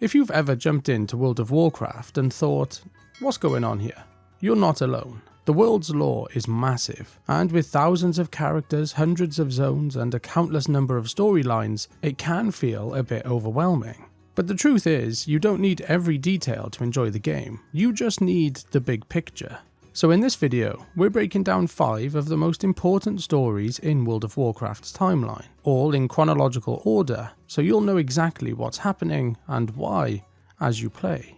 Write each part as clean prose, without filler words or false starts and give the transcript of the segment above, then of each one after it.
If you've ever jumped into World of Warcraft and thought, what's going on here? You're not alone. The world's lore is massive, and with thousands of characters, hundreds of zones, and a countless number of storylines, it can feel a bit overwhelming. But the truth is, you don't need every detail to enjoy the game, you just need the big picture. So in this video, we're breaking down 5 of the most important stories in World of Warcraft's timeline, all in chronological order, so you'll know exactly what's happening and why as you play.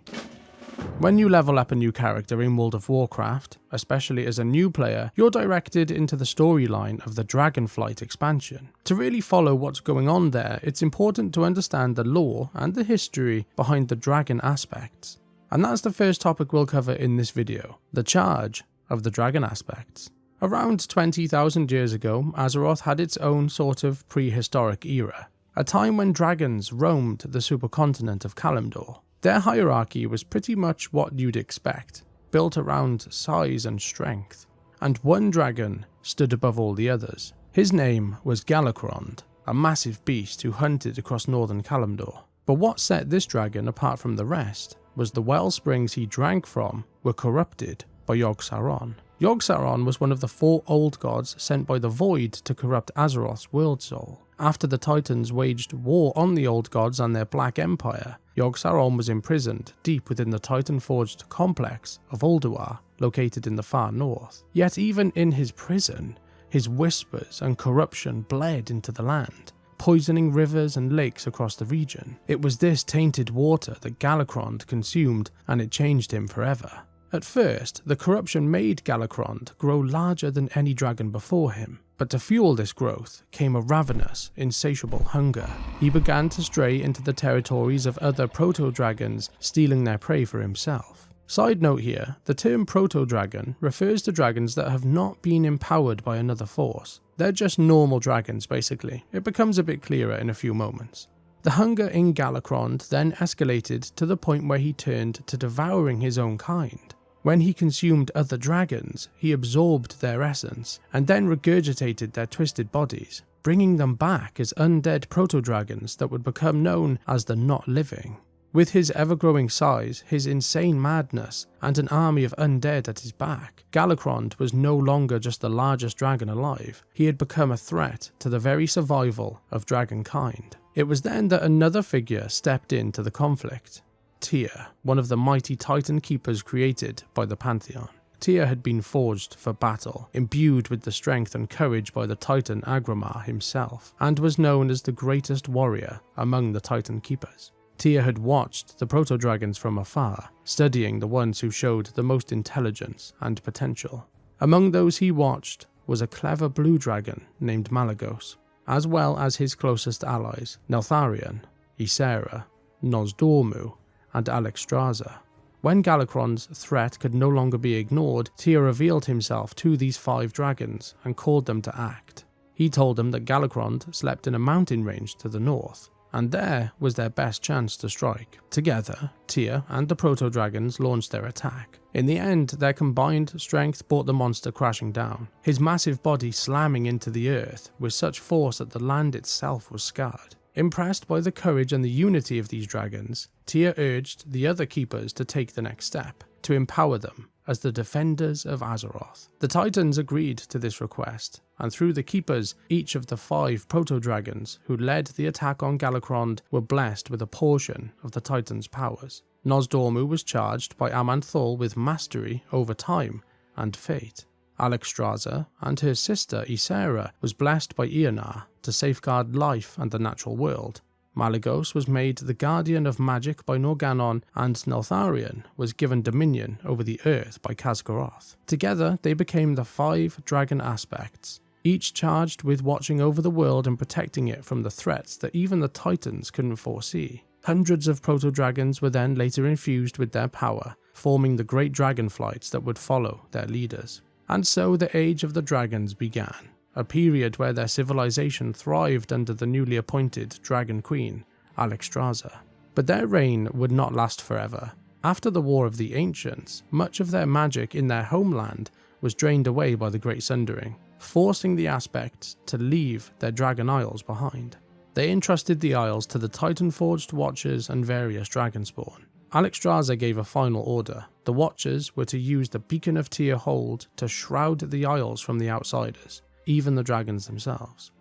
When you level up a new character in World of Warcraft, especially as a new player, you're directed into the storyline of the Dragonflight expansion. To really follow what's going on there, it's important to understand the lore and the history behind the dragon aspects. And that's the first topic we'll cover in this video, the charge of the dragon aspects. Around 20,000 years ago, Azeroth had its own sort of prehistoric era, a time when dragons roamed the supercontinent of Kalimdor. Their hierarchy was pretty much what you'd expect, built around size and strength, and one dragon stood above all the others. His name was Galakrond, a massive beast who hunted across northern Kalimdor. But what set this dragon apart from the rest was the wellsprings he drank from were corrupted by Yogg-Saron. Yogg-Saron was one of the 4 old gods sent by the Void to corrupt Azeroth's world soul. After the Titans waged war on the old gods and their Black Empire, Yogg-Saron was imprisoned deep within the Titan-forged complex of Ulduar, located in the far north. Yet even in his prison, his whispers and corruption bled into the land, poisoning rivers and lakes across the region. It was this tainted water that Galakrond consumed, and it changed him forever. At first, the corruption made Galakrond grow larger than any dragon before him, but to fuel this growth came a ravenous, insatiable hunger. He began to stray into the territories of other proto-dragons, stealing their prey for himself. Side note here, the term proto-dragon refers to dragons that have not been empowered by another force. They're just normal dragons basically. It becomes a bit clearer in a few moments. The hunger in Galakrond then escalated to the point where he turned to devouring his own kind. When he consumed other dragons, he absorbed their essence, and then regurgitated their twisted bodies, bringing them back as undead proto-dragons that would become known as the Not Living. With his ever-growing size, his insane madness, and an army of undead at his back, Galakrond was no longer just the largest dragon alive. He had become a threat to the very survival of dragonkind. It was then that another figure stepped into the conflict. Tyr, one of the mighty Titan keepers created by the Pantheon. Tyr had been forged for battle, imbued with the strength and courage by the Titan Agramar himself, and was known as the greatest warrior among the Titan keepers. Tyr had watched the proto-dragons from afar, studying the ones who showed the most intelligence and potential. Among those he watched was a clever blue dragon named Malygos, as well as his closest allies, Neltharion, Ysera, Nosdormu, and Alexstrasza. When Galakrond's threat could no longer be ignored, Tyr revealed himself to these 5 dragons and called them to act. He told them that Galakrond slept in a mountain range to the north, and there was their best chance to strike. Together, Tyr and the proto-dragons launched their attack. In the end, their combined strength brought the monster crashing down, his massive body slamming into the earth with such force that the land itself was scarred. Impressed by the courage and the unity of these dragons, Tyr urged the other keepers to take the next step, to empower them as the defenders of Azeroth. The Titans agreed to this request, and through the keepers, each of the 5 proto-dragons who led the attack on Galakrond were blessed with a portion of the Titans' powers. Nosdormu was charged by Aman'Thul with mastery over time and fate. Alexstrasza and her sister Ysera was blessed by Ionar to safeguard life and the natural world. Malygos was made the guardian of magic by Norgannon, and Neltharion was given dominion over the earth by Khaz'goroth. Together they became the 5 dragon aspects, each charged with watching over the world and protecting it from the threats that even the Titans couldn't foresee. Hundreds of proto-dragons were then later infused with their power, forming the great dragonflights that would follow their leaders. And so the Age of the Dragons began, a period where their civilization thrived under the newly appointed Dragon Queen, Alexstrasza. But their reign would not last forever. After the War of the Ancients, much of their magic in their homeland was drained away by the Great Sundering, forcing the aspects to leave their dragon isles behind. They entrusted the Isles to the Titan-forged Watchers and various Dragonspawn. Alexstrasza gave a final order. The Watchers were to use the Beacon of Tyr hold to shroud the Isles from the outsiders, even the dragons themselves.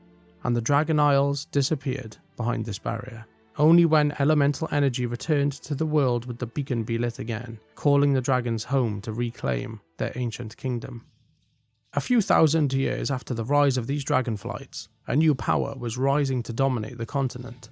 And the Dragon Isles disappeared behind this barrier. Only when elemental energy returned to the world would the beacon be lit again, calling the dragons home to reclaim their ancient kingdom. A few thousand years after the rise of these dragonflights, a new power was rising to dominate the continent.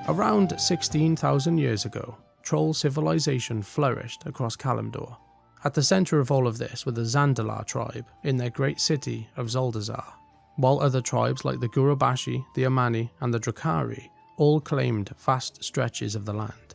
Around 16,000 years ago, Troll civilization flourished across Kalimdor. At the centre of all of this were the Zandalar tribe in their great city of Zuldazar, while other tribes like the Gurubashi, the Amani and the Drakari all claimed vast stretches of the land.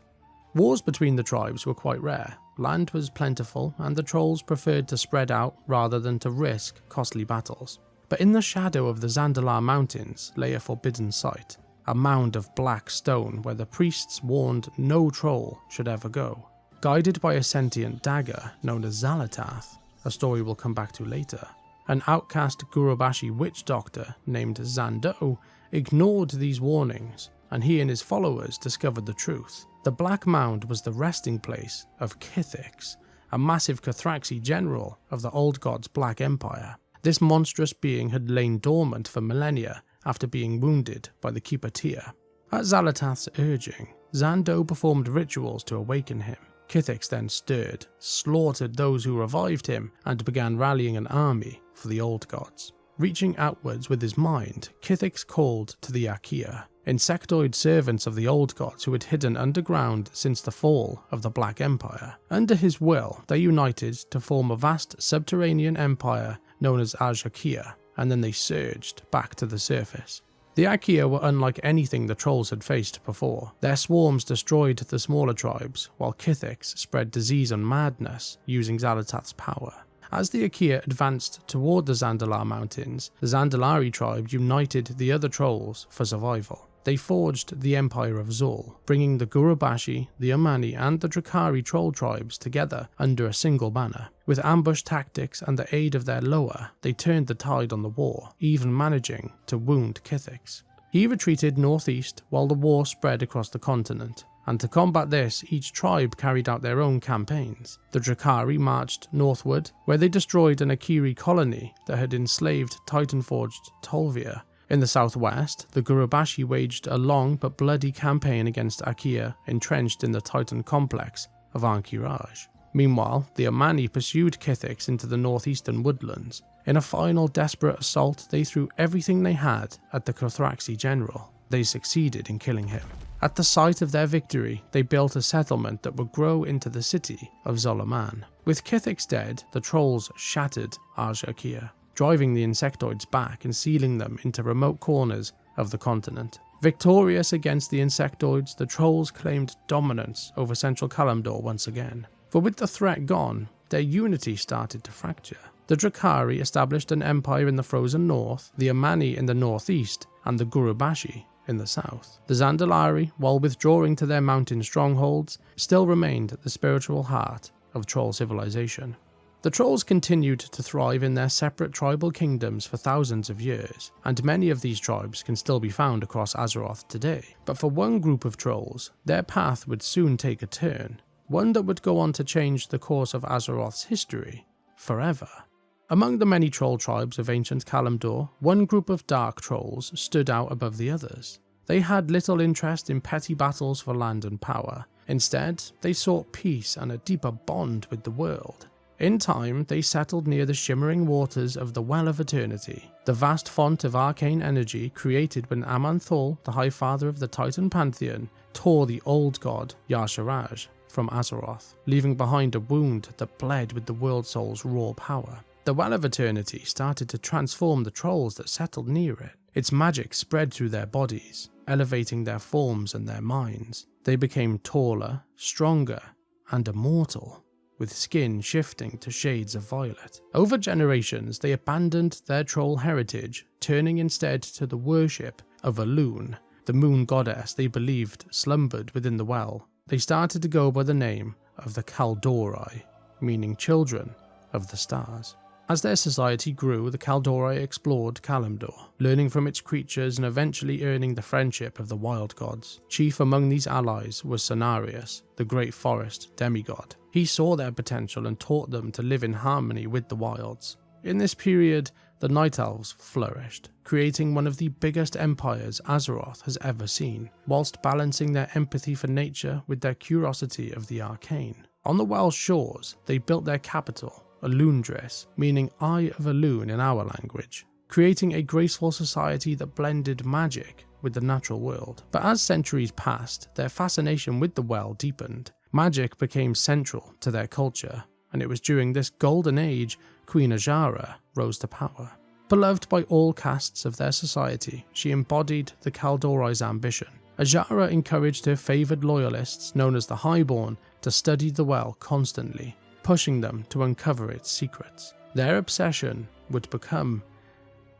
Wars between the tribes were quite rare. Land was plentiful and the trolls preferred to spread out rather than to risk costly battles. But in the shadow of the Zandalar mountains lay a forbidden site, a mound of black stone where the priests warned no troll should ever go. Guided by a sentient dagger known as Xal'atath, a story we'll come back to later, an outcast Gurubashi witch doctor named Zando ignored these warnings, and he and his followers discovered the truth. The Black Mound was the resting place of Kithix, a massive Cathraxi general of the Old God's Black Empire. This monstrous being had lain dormant for millennia after being wounded by the Keeper Tyr. At Xal'atath's urging, Zando performed rituals to awaken him. Kithix then stirred, slaughtered those who revived him, and began rallying an army for the Old Gods. Reaching outwards with his mind, Kithix called to the Aqir, insectoid servants of the Old Gods who had hidden underground since the fall of the Black Empire. Under his will, they united to form a vast subterranean empire known as Al-Shakir, and then they surged back to the surface. The Aqir were unlike anything the trolls had faced before. Their swarms destroyed the smaller tribes, while Kithix spread disease and madness using Xal'atath's power. As the Aqir advanced toward the Zandalar mountains, the Zandalari tribe united the other trolls for survival. They forged the Empire of Zul, bringing the Gurubashi, the Amani and the Drakari troll tribes together under a single banner. With ambush tactics and the aid of their loa, they turned the tide on the war, even managing to wound Kithix. He retreated northeast while the war spread across the continent, and to combat this, each tribe carried out their own campaigns. The Drakari marched northward, where they destroyed an Aqiri colony that had enslaved Titan-forged Tolvir. In the southwest, the Gurubashi waged a long but bloody campaign against Aqir entrenched in the Titan complex of Ankh-Iraj. Meanwhile, the Amani pursued Kithix into the northeastern woodlands. In a final desperate assault, they threw everything they had at the Cathraxi general. They succeeded in killing him. At the site of their victory, they built a settlement that would grow into the city of Zolaman. With Kithix dead, the trolls shattered Al-Shakir, driving the insectoids back and sealing them into remote corners of the continent. Victorious against the insectoids, the trolls claimed dominance over central Kalimdor once again. But with the threat gone, their unity started to fracture. The Drakari established an empire in the frozen north, the Amani in the northeast, and the Gurubashi in the south. The Zandalari, while withdrawing to their mountain strongholds, still remained the spiritual heart of troll civilization. The trolls continued to thrive in their separate tribal kingdoms for thousands of years, and many of these tribes can still be found across Azeroth today. But for one group of trolls, their path would soon take a turn, one that would go on to change the course of Azeroth's history forever. Among the many troll tribes of ancient Kalimdor, one group of dark trolls stood out above the others. They had little interest in petty battles for land and power. Instead, they sought peace and a deeper bond with the world. In time, they settled near the shimmering waters of the Well of Eternity, the vast font of arcane energy created when Aman'Thul, the High Father of the Titan Pantheon, tore the old god Y'Shaarj from Azeroth, leaving behind a wound that bled with the Worldsoul's raw power. The Well of Eternity started to transform the trolls that settled near it. Its magic spread through their bodies, elevating their forms and their minds. They became taller, stronger, and immortal, with skin shifting to shades of violet. Over generations, they abandoned their troll heritage, turning instead to the worship of Elune, the moon goddess they believed slumbered within the well. They started to go by the name of the Kaldorei, meaning children of the stars. As their society grew, the Kaldorei explored Kalimdor, learning from its creatures and eventually earning the friendship of the wild gods. Chief among these allies was Cenarius, the great forest demigod. He saw their potential and taught them to live in harmony with the wilds. In this period, the Night Elves flourished, creating one of the biggest empires Azeroth has ever seen, whilst balancing their empathy for nature with their curiosity of the arcane. On the Welsh shores, they built their capital, Alundris, meaning Eye of a Loon in our language, creating a graceful society that blended magic with the natural world. But as centuries passed, their fascination with the well deepened. Magic became central to their culture, and it was during this golden age Queen Azshara rose to power. Beloved by all castes of their society, she embodied the Kaldorei's ambition. Azshara encouraged her favoured loyalists, known as the Highborn, to study the well constantly, pushing them to uncover its secrets. Their obsession would become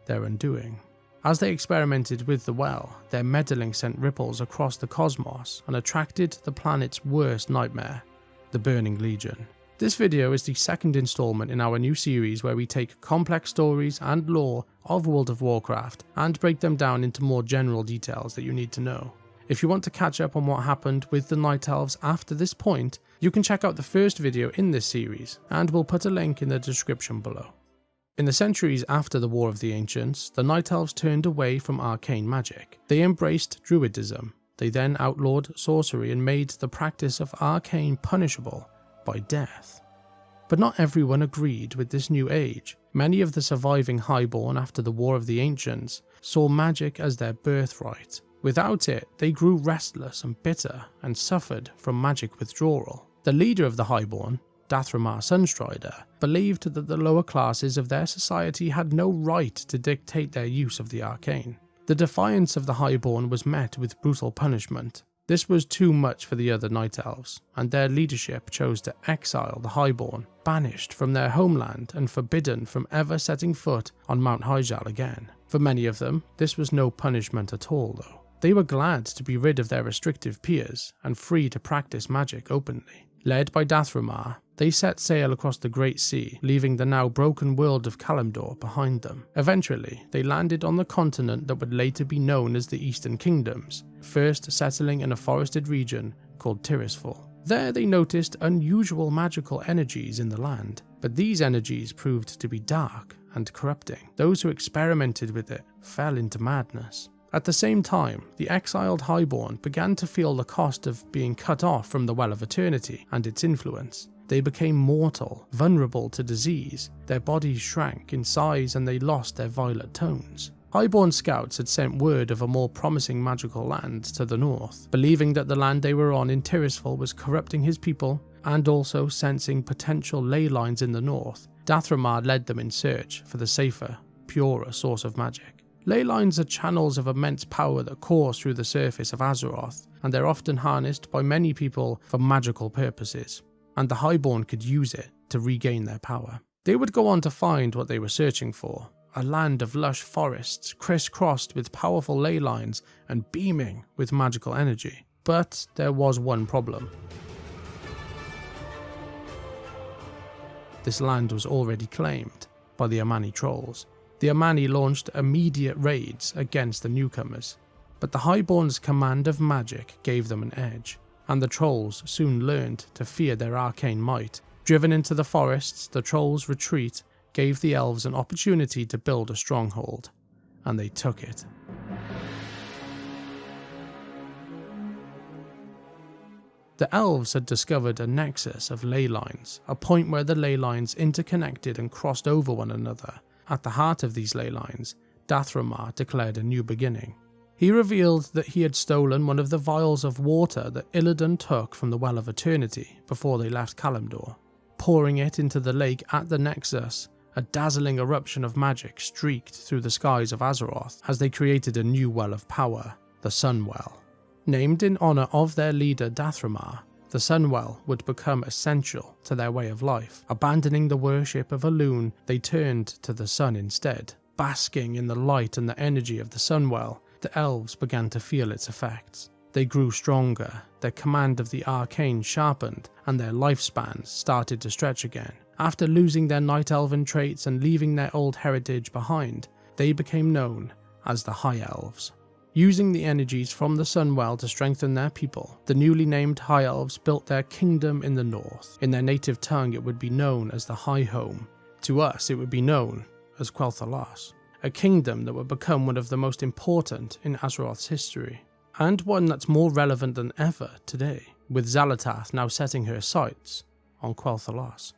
their undoing. As they experimented with the well, their meddling sent ripples across the cosmos and attracted the planet's worst nightmare, the Burning Legion. This video is the second installment in our new series where we take complex stories and lore of World of Warcraft and break them down into more general details that you need to know. If you want to catch up on what happened with the Night Elves after this point, you can check out the first video in this series, and we'll put a link in the description below. In the centuries after the War of the Ancients, the Night Elves turned away from arcane magic. They embraced druidism. They then outlawed sorcery and made the practice of arcane punishable by death. But not everyone agreed with this new age. Many of the surviving Highborn after the War of the Ancients saw magic as their birthright. Without it, they grew restless and bitter and suffered from magic withdrawal. The leader of the Highborn, Dathramar Sunstrider, believed that the lower classes of their society had no right to dictate their use of the arcane. The defiance of the Highborn was met with brutal punishment. This was too much for the other Night Elves, and their leadership chose to exile the Highborn, banished from their homeland and forbidden from ever setting foot on Mount Hyjal again. For many of them, this was no punishment at all though. They were glad to be rid of their restrictive peers and free to practice magic openly. Led by Dathramar, they set sail across the Great Sea, leaving the now broken world of Kalimdor behind them. Eventually, they landed on the continent that would later be known as the Eastern Kingdoms, first settling in a forested region called Tirisfal. There they noticed unusual magical energies in the land, but these energies proved to be dark and corrupting. Those who experimented with it fell into madness. At the same time, the exiled Highborn began to feel the cost of being cut off from the Well of Eternity and its influence. They became mortal, vulnerable to disease, their bodies shrank in size and they lost their violet tones. Highborn scouts had sent word of a more promising magical land to the north, believing that the land they were on in Tirisfal was corrupting his people, and also sensing potential ley lines in the north. Dathramar led them in search for the safer, purer source of magic. Ley lines are channels of immense power that course through the surface of Azeroth, and they're often harnessed by many people for magical purposes, and the Highborn could use it to regain their power. They would go on to find what they were searching for, a land of lush forests crisscrossed with powerful ley lines and beaming with magical energy. But there was one problem. This land was already claimed by the Amani trolls. The Amani launched immediate raids against the newcomers, but the Highborn's command of magic gave them an edge, and the trolls soon learned to fear their arcane might. Driven into the forests, the trolls' retreat gave the elves an opportunity to build a stronghold, and they took it. The elves had discovered a nexus of ley lines, a point where the ley lines interconnected and crossed over one another. At the heart of these ley lines, Dathramar declared a new beginning. He revealed that he had stolen one of the vials of water that Illidan took from the Well of Eternity before they left Kalimdor. Pouring it into the lake at the Nexus, a dazzling eruption of magic streaked through the skies of Azeroth as they created a new well of power, the Sunwell. Named in honour of their leader Dathramar, the Sunwell would become essential to their way of life. Abandoning the worship of Elune, they turned to the sun instead. Basking in the light and the energy of the Sunwell, the elves began to feel its effects. They grew stronger, their command of the arcane sharpened, and their lifespans started to stretch again. After losing their Night Elven traits and leaving their old heritage behind, they became known as the High Elves. Using the energies from the Sunwell to strengthen their people, the newly named High Elves built their kingdom in the north. In their native tongue it would be known as the High Home. To us it would be known as Quel'Thalas, a kingdom that would become one of the most important in Azeroth's history, and one that's more relevant than ever today, with Xal'atath now setting her sights on Quel'Thalas.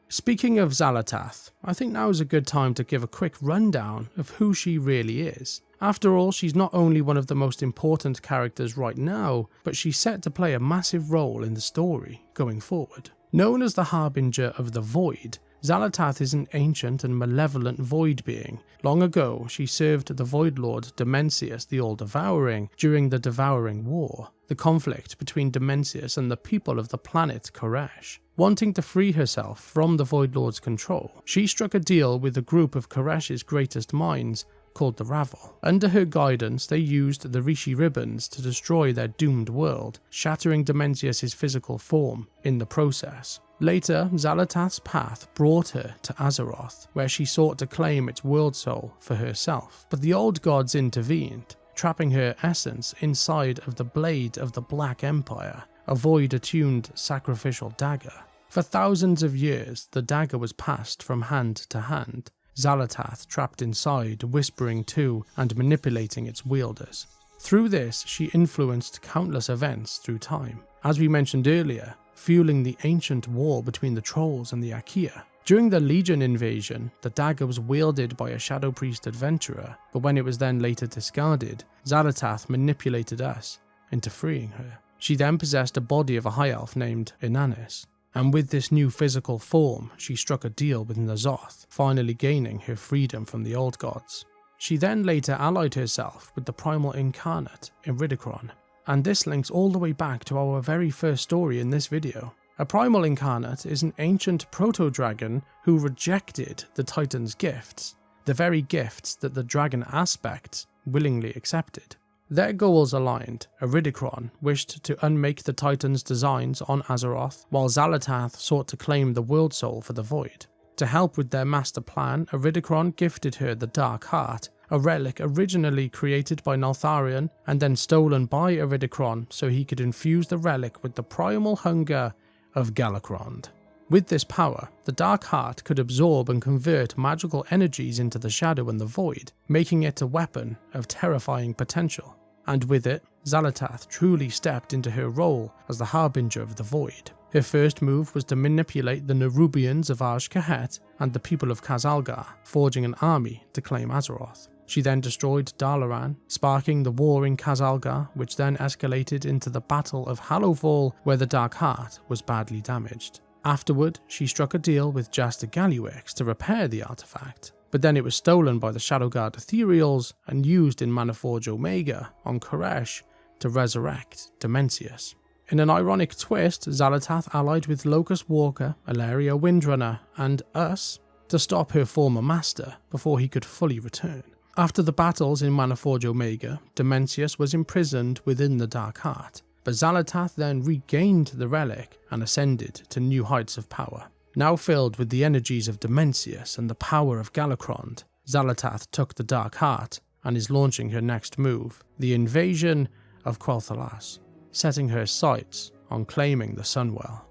Speaking of Xal'atath, I think now is a good time to give a quick rundown of who she really is. After all, she's not only one of the most important characters right now, but she's set to play a massive role in the story going forward. Known as the Harbinger of the Void, Xal'atath is an ancient and malevolent void being. Long ago, she served the Void Lord Dimensius the All-Devouring during the Devouring War, the conflict between Dimensius and the people of the planet Koresh. Wanting to free herself from the Void Lord's control, she struck a deal with a group of Koresh's greatest minds called the Ravel. Under her guidance, they used the Rishi ribbons to destroy their doomed world, shattering Dimensius' physical form in the process. Later, Xal'atath's path brought her to Azeroth, where she sought to claim its world soul for herself, but the old gods intervened, trapping her essence inside of the blade of the Black Empire, a void-attuned sacrificial dagger. For thousands of years, the dagger was passed from hand to hand, Xal'atath trapped inside, whispering to and manipulating its wielders. Through this, she influenced countless events through time, as we mentioned earlier, fueling the ancient war between the Trolls and the Aqir. During the Legion invasion, the dagger was wielded by a Shadow Priest adventurer, but when it was then later discarded, Xal'atath manipulated us into freeing her. She then possessed a body of a High Elf named Inanis, and with this new physical form, she struck a deal with N'Zoth, finally gaining her freedom from the old gods. She then later allied herself with the Primal Incarnate in Galakrond, and this links all the way back to our very first story in this video. A Primal Incarnate is an ancient proto-dragon who rejected the Titan's gifts, the very gifts that the dragon aspects willingly accepted. Their goals aligned. Galakrond wished to unmake the Titan's designs on Azeroth, while Xal'atath sought to claim the World Soul for the Void. To help with their master plan, Galakrond gifted her the Dark Heart, a relic originally created by Neltharion and then stolen by Galakrond so he could infuse the relic with the primal hunger of Galakrond. With this power, the Dark Heart could absorb and convert magical energies into the Shadow and the Void, making it a weapon of terrifying potential. And with it, Xal'atath truly stepped into her role as the Harbinger of the Void. Her first move was to manipulate the Nerubians of Azj-Kahet and the people of Khazalgar, forging an army to claim Azeroth. She then destroyed Dalaran, sparking the war in Khazalgar, which then escalated into the Battle of Hallowfall, where the Dark Heart was badly damaged. Afterward, she struck a deal with Jaster Gallywix to repair the artifact, but then it was stolen by the Shadowguard Ethereals and used in Manaforge Omega on Koresh to resurrect Dimensius. In an ironic twist, Xal'atath allied with Locust Walker, Alleria Windrunner, and us to stop her former master before he could fully return. After the battles in Manaforge Omega, Dimensius was imprisoned within the Dark Heart, but Xal'atath then regained the relic and ascended to new heights of power. Now filled with the energies of Dimensius and the power of Galakrond, Xal'atath took the Dark Heart and is launching her next move, the invasion of Quel'Thalas, setting her sights on claiming the Sunwell.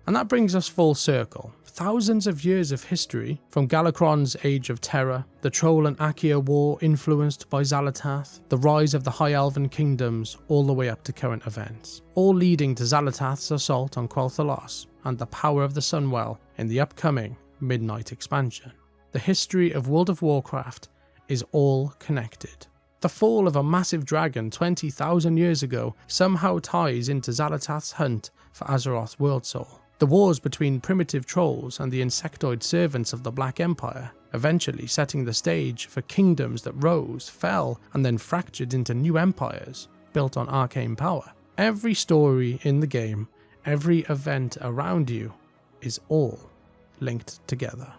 And that brings us full circle. Thousands of years of history, from Galakrond's Age of Terror, the Troll-Aqir War influenced by Xal'atath, the rise of the High Elven kingdoms, all the way up to current events, all leading to Xal'atath's assault on Quel'Thalas and the power of the Sunwell in the upcoming Midnight expansion. The history of World of Warcraft is all connected. The fall of a massive dragon 20,000 years ago somehow ties into Xal'atath's hunt for Azeroth's World Soul. The wars between primitive trolls and the insectoid servants of the Black Empire, eventually setting the stage for kingdoms that rose, fell, and then fractured into new empires built on arcane power. Every story in the game, every event around you, is all linked together.